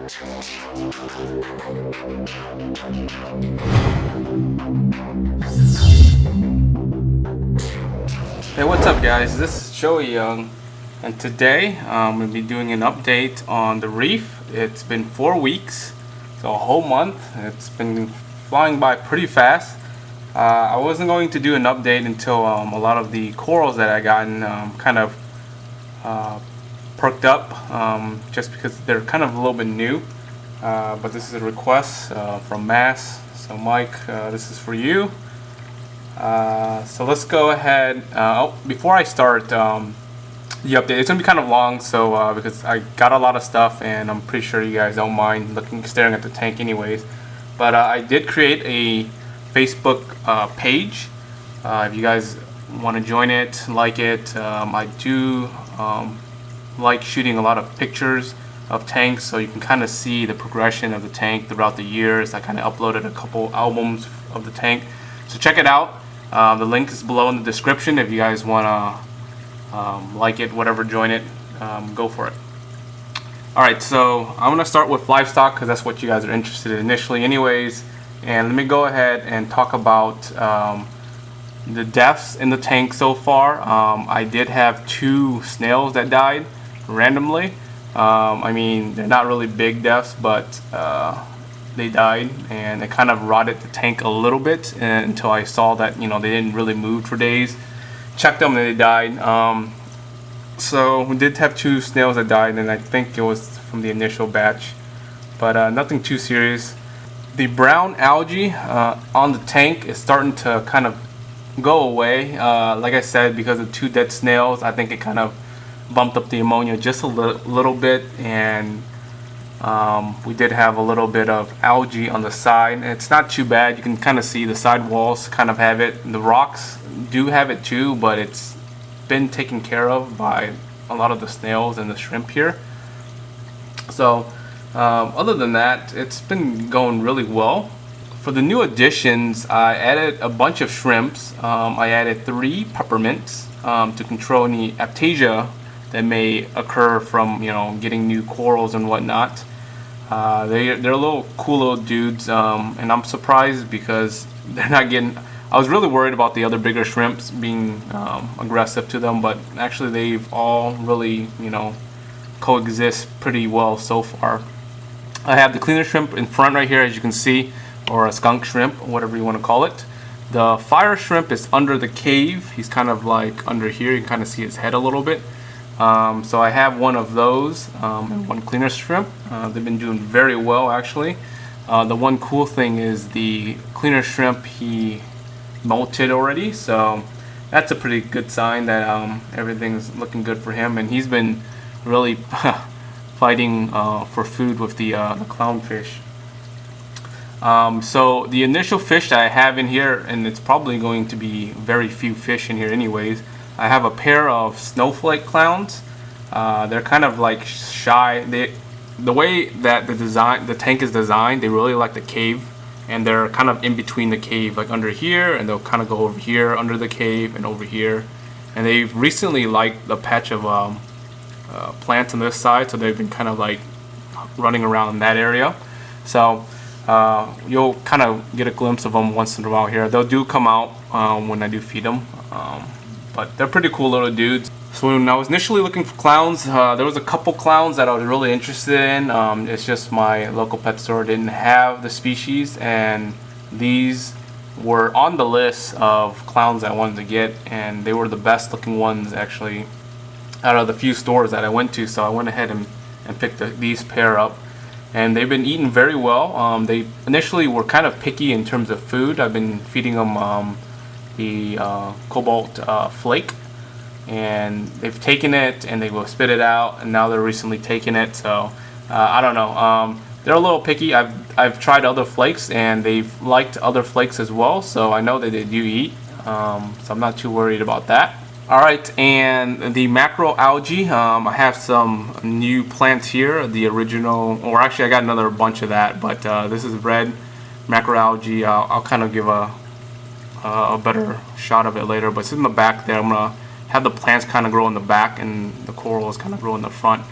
Hey, what's up guys? This is Joey Young, and today I'm going to be doing an update on the Reef. It's been 4 weeks, so a whole month. It's been flying by pretty fast. I wasn't going to do an update until a lot of the corals that I gotten kind of perked up, just because they're kind of a little bit new. But this is a request from Mass. So Mike, this is for you. So let's go ahead. Before I start the update, it's gonna be kind of long, so because I got a lot of stuff, and I'm pretty sure you guys don't mind staring at the tank, anyways. But I did create a Facebook page. If you guys want to join it, like it, I do like shooting a lot of pictures of tanks, so you can kind of see the progression of the tank throughout the years. I kind of uploaded a couple albums of the tank, so check it out. The link is below in the description. If you guys want to like it, whatever, join it, go for it. Alright, so I'm going to start with livestock because that's what you guys are interested in initially anyways. And let me go ahead and talk about the deaths in the tank so far. I did have 2 snails that died randomly. I mean, they're not really big deaths, but they died, and it kind of rotted the tank a little bit until I saw that, you know, they didn't really move for days. Checked them and they died. So we did have 2 snails that died, and I think it was from the initial batch, but nothing too serious. The brown algae on the tank is starting to kind of go away. Like I said, because of 2 dead snails, I think it kind of bumped up the ammonia just a little bit, and we did have a little bit of algae on the side. It's not too bad. You can kind of see the side walls kind of have it. The rocks do have it too, but it's been taken care of by a lot of the snails and the shrimp here. So other than that, it's been going really well. For the new additions, I added a bunch of shrimps. I added 3 peppermints to control any aptasia that may occur from, you know, getting new corals and whatnot. They're little cool little dudes, and I'm surprised because they're not getting. I was really worried about the other bigger shrimps being aggressive to them, but actually they've all really, you know, coexist pretty well so far. I have the cleaner shrimp in front right here, as you can see, or a skunk shrimp, whatever you want to call it. The fire shrimp is under the cave. He's kind of like under here. You can kind of see his head a little bit. So I have one of those and 1 cleaner shrimp. They've been doing very well, actually. The one cool thing is the cleaner shrimp, he molted already, so that's a pretty good sign that everything's looking good for him, and he's been really fighting for food with the clownfish. So the initial fish that I have in here, and it's probably going to be very few fish in here anyways, I have a pair of snowflake clowns. They're kind of like shy. The way that the tank is designed, they really like the cave, and they're kind of in between the cave, like under here, and they'll kind of go over here under the cave and over here. And they've recently liked the patch of plants on this side, so they've been kind of like running around in that area. So you'll kind of get a glimpse of them once in a while here. They'll do come out when I do feed them, but they're pretty cool little dudes. So when I was initially looking for clowns, there was a couple clowns that I was really interested in. It's just my local pet store didn't have the species, and these were on the list of clowns I wanted to get, and they were the best looking ones actually out of the few stores that I went to. So I went ahead and picked these pair up, and they've been eating very well. They initially were kind of picky in terms of food. I've been feeding them the cobalt flake, and they've taken it and they will spit it out, and now they're recently taking it. So I don't know, they're a little picky. I've tried other flakes and they've liked other flakes as well, so I know that they do eat, so I'm not too worried about that. Alright, and the macroalgae, I have some new plants here, the original, or actually I got another bunch of that, but this is red macroalgae. I'll kind of give a better shot of it later, but it's in the back there. I'm going to have the plants kind of grow in the back and the corals kind of grow in the front.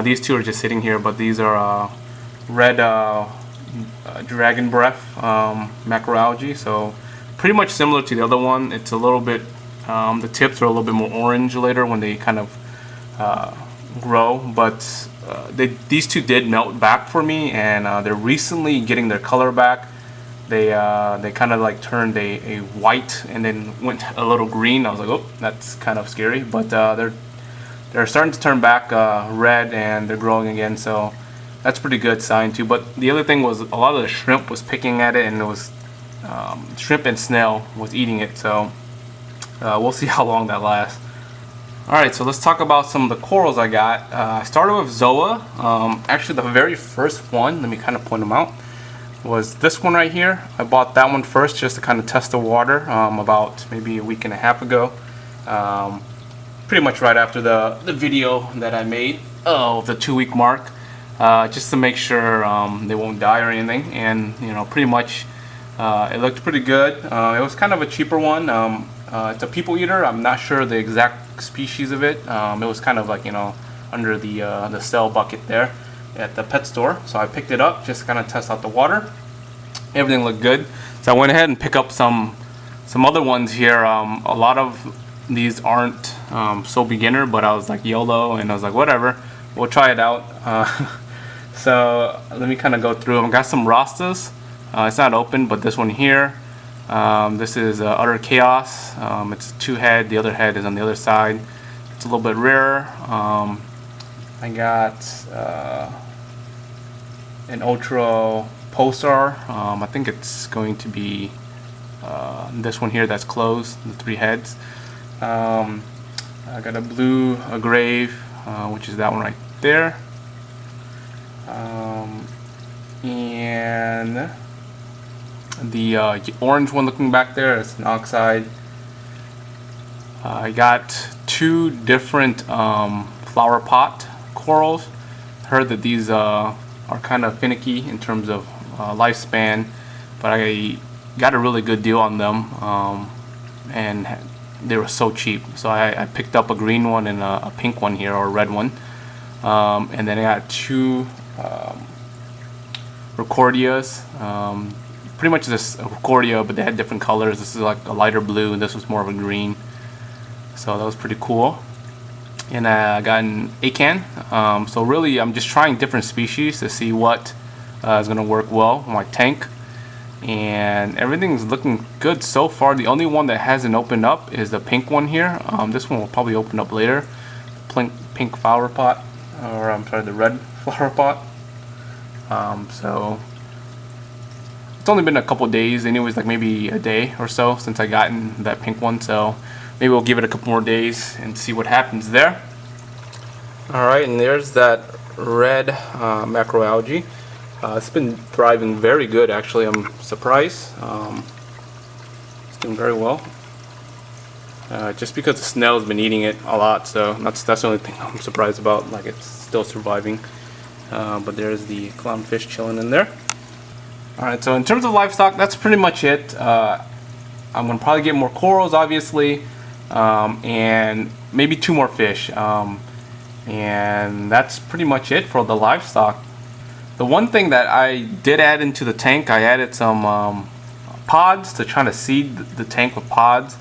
These two are just sitting here, but these are red dragon breath macroalgae. So pretty much similar to the other one. It's a little bit, the tips are a little bit more orange later when they kind of grow, but these two did melt back for me, and they're recently getting their color back. They kind of like turned a white and then went a little green. I was like, oh, that's kind of scary, but they're starting to turn back red, and they're growing again, so that's pretty good sign too. But the other thing was a lot of the shrimp was picking at it, and it was shrimp and snail was eating it, so we'll see how long that lasts. Alright, so let's talk about some of the corals I got. I started with Zoa. Actually, the very first one, let me kind of point them out, was this one right here. I bought that one first just to kind of test the water about maybe a week and a half ago. Pretty much right after the video that I made of the 2-week mark, just to make sure they won't die or anything. And you know, pretty much it looked pretty good. It was kind of a cheaper one. It's a people eater. I'm not sure the exact species of it. It was kind of like, you know, under the sale bucket there at the pet store. So I picked it up just to kind of test out the water. Everything looked good. So I went ahead and picked up some other ones here. A lot of these aren't so beginner, but I was like YOLO, and I was like, whatever, we'll try it out. So let me kind of go through them. I got some Rastas. It's not open, but this one here. This is Utter Chaos. It's a 2-head. The other head is on the other side. It's a little bit rarer. I got an Ultra Pulsar. I think it's going to be this one here that's closed, the 3 heads. I got a blue Grave, which is that one right there. And the orange one looking back there is an Oxide. I got 2 different flower pot corals. Heard that these are kind of finicky in terms of lifespan, but I got a really good deal on them, and they were so cheap. So I picked up a green one and a pink one here, or a red one, and then I got 2 Recordias. Pretty much this Recordia, but they had different colors. This is like a lighter blue, and this was more of a green. So that was pretty cool. And I got an Acan. So really, I'm just trying different species to see what is going to work well in my tank. And everything's looking good so far. The only one that hasn't opened up is the pink one here. This one will probably open up later. Pink flower pot, or I'm sorry, the red flower pot. So it's only been a couple days, anyways, like maybe a day or so since I gotten that pink one. So maybe we'll give it a couple more days and see what happens there. Alright, and there's that red macroalgae. It's been thriving very good, actually. I'm surprised. It's doing very well. Just because the snail's been eating it a lot, so that's the only thing I'm surprised about. Like, it's still surviving. But there's the clownfish chilling in there. Alright, so in terms of livestock, that's pretty much it. I'm going to probably get more corals, obviously, and maybe 2 more fish. And that's pretty much it for the livestock. The one thing that I did add into the tank, I added some pods to try to seed the tank with pods.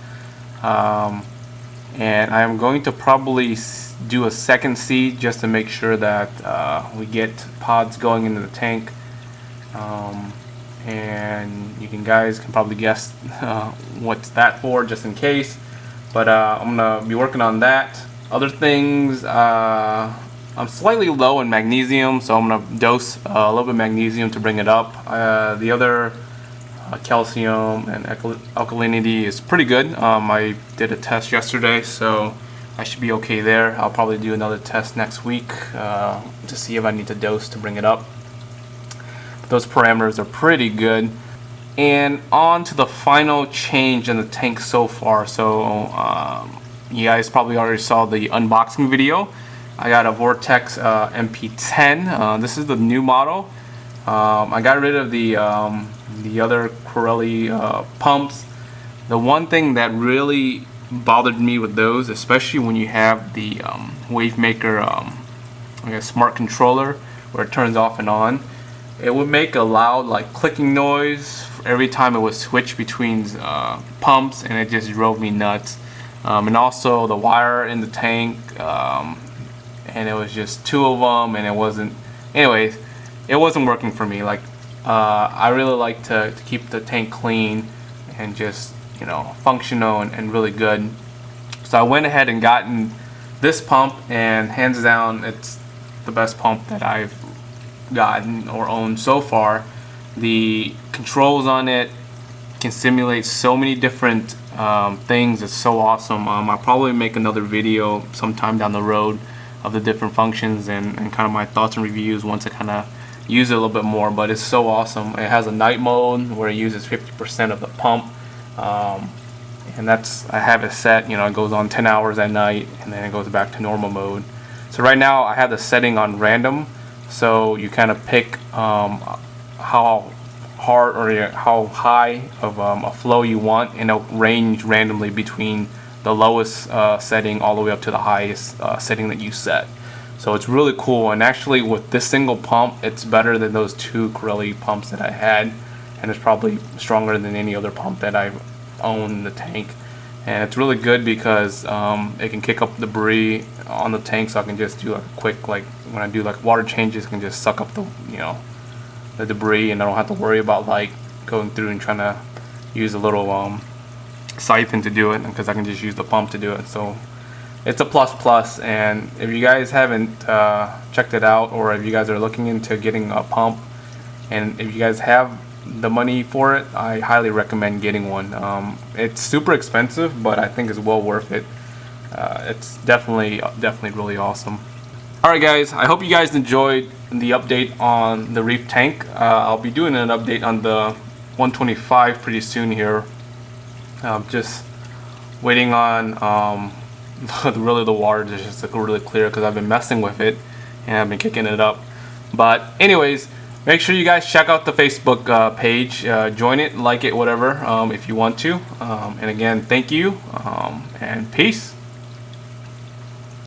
And I'm going to probably do a second seed just to make sure that we get pods going into the tank. And guys can probably guess what's that for, just in case. But I'm gonna be working on that. Other things, I'm slightly low in magnesium, so I'm gonna dose a little bit of magnesium to bring it up. The other calcium and alkalinity is pretty good. I did a test yesterday, so I should be okay there. I'll probably do another test next week to see if I need to dose to bring it up. Those parameters are pretty good. And on to the final change in the tank so far. So you guys probably already saw the unboxing video. I got a Vortex MP10. This is the new model. I got rid of the other Corelli pumps. The one thing that really bothered me with those, especially when you have the Wavemaker smart controller where it turns off and on, it would make a loud like clicking noise every time it would switch between pumps, and it just drove me nuts. And also the wire in the tank, and it was just two of them, and it wasn't, anyways, it wasn't working for me. Like I really like to keep the tank clean and just, you know, functional and really good. So I went ahead and gotten this pump, and hands down it's the best pump that I've gotten or owned so far. The controls on it can simulate so many different things. It's so awesome. I'll probably make another video sometime down the road of the different functions and kind of my thoughts and reviews once I kind of use it a little bit more. But it's so awesome. It has a night mode where it uses 50% of the pump, and that's, I have it set, you know, it goes on 10 hours at night and then it goes back to normal mode. So right now I have the setting on random, so you kind of pick how hard or how high of a flow you want, and it'll range randomly between the lowest setting all the way up to the highest setting that you set. So it's really cool, and actually with this single pump it's better than those two Corelli pumps that I had, and it's probably stronger than any other pump that I've owned in the tank. And it's really good because it can kick up debris on the tank, so I can just do like a quick, like when I do like water changes, I can just suck up the, you know, the debris, and I don't have to worry about like going through and trying to use a little siphon to do it, because I can just use the pump to do it. So it's a plus. And if you guys haven't checked it out, or if you guys are looking into getting a pump, and if you guys have the money for it, I highly recommend getting one. It's super expensive, but I think it's well worth it. It's definitely really awesome. Alright guys, I hope you guys enjoyed the update on the Reef tank. I'll be doing an update on the 125 pretty soon here. Just waiting on really the water to just look really clear, because I've been messing with it and I've been kicking it up. But anyways, make sure you guys check out the Facebook page, join it, like it, whatever, if you want to. And again, thank you, and peace.